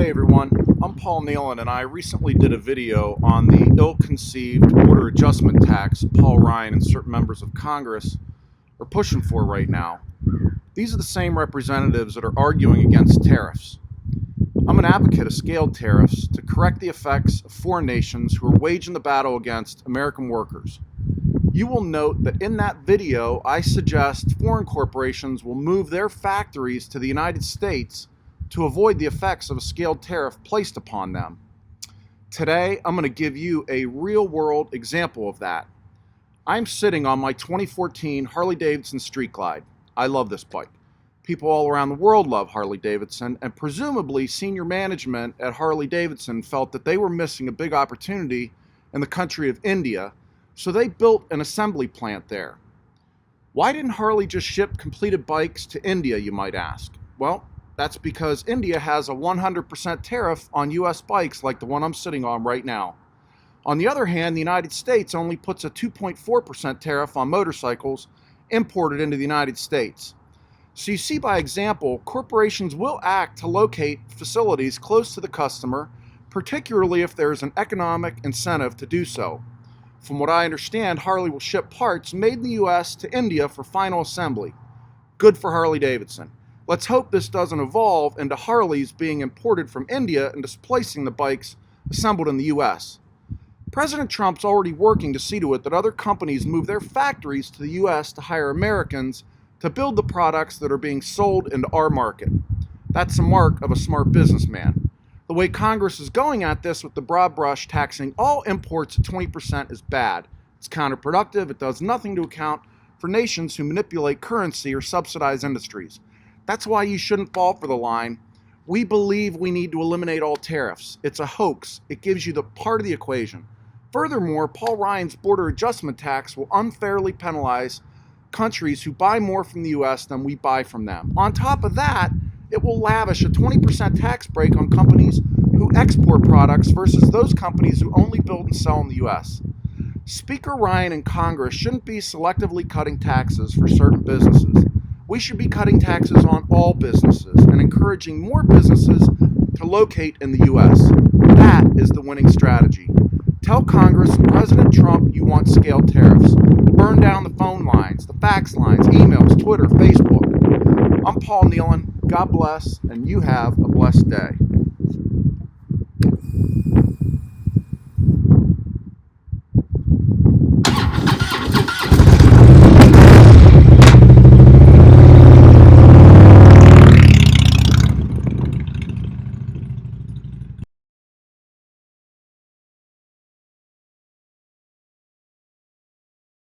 Hey everyone, I'm Paul Nehlen, and I recently did a video on the ill-conceived border adjustment tax Paul Ryan and certain members of Congress are pushing for right now. These are the same representatives that are arguing against tariffs. I'm an advocate of scaled tariffs to correct the effects of foreign nations who are waging the battle against American workers. You will note that in that video, I suggest foreign corporations will move their factories to the United States to avoid the effects of a scaled tariff placed upon them. Today, I'm going to give you a real-world example of that. I'm sitting on my 2014 Harley-Davidson Street Glide. I love this bike. People all around the world love Harley-Davidson, and presumably senior management at Harley-Davidson felt that they were missing a big opportunity in the country of India, so they built an assembly plant there. Why didn't Harley just ship completed bikes to India, you might ask? Well, that's because India has a 100% tariff on US bikes like the one I'm sitting on right now. On the other hand, the United States only puts a 2.4% tariff on motorcycles imported into the United States. So you see by example, corporations will act to locate facilities close to the customer, particularly if there is an economic incentive to do so. From what I understand, Harley will ship parts made in the US to India for final assembly. Good for Harley-Davidson. Let's hope this doesn't evolve into Harleys being imported from India and displacing the bikes assembled in the US. President Trump's already working to see to it that other companies move their factories to the US to hire Americans to build the products that are being sold into our market. That's a mark of a smart businessman. The way Congress is going at this with the broad brush taxing all imports at 20% is bad. It's counterproductive. It does nothing to account for nations who manipulate currency or subsidize industries. That's why you shouldn't fall for the line. We believe we need to eliminate all tariffs. It's a hoax. It gives you the part of the equation. Furthermore, Paul Ryan's border adjustment tax will unfairly penalize countries who buy more from the US than we buy from them. On top of that, it will lavish a 20% tax break on companies who export products versus those companies who only build and sell in the US. Speaker Ryan and Congress shouldn't be selectively cutting taxes for certain businesses. We should be cutting taxes on all businesses and encouraging more businesses to locate in the US. That is the winning strategy. Tell Congress and President Trump you want scaled tariffs. Burn down the phone lines, the fax lines, emails, Twitter, Facebook. I'm Paul Nehlen. God bless, and you have a blessed day.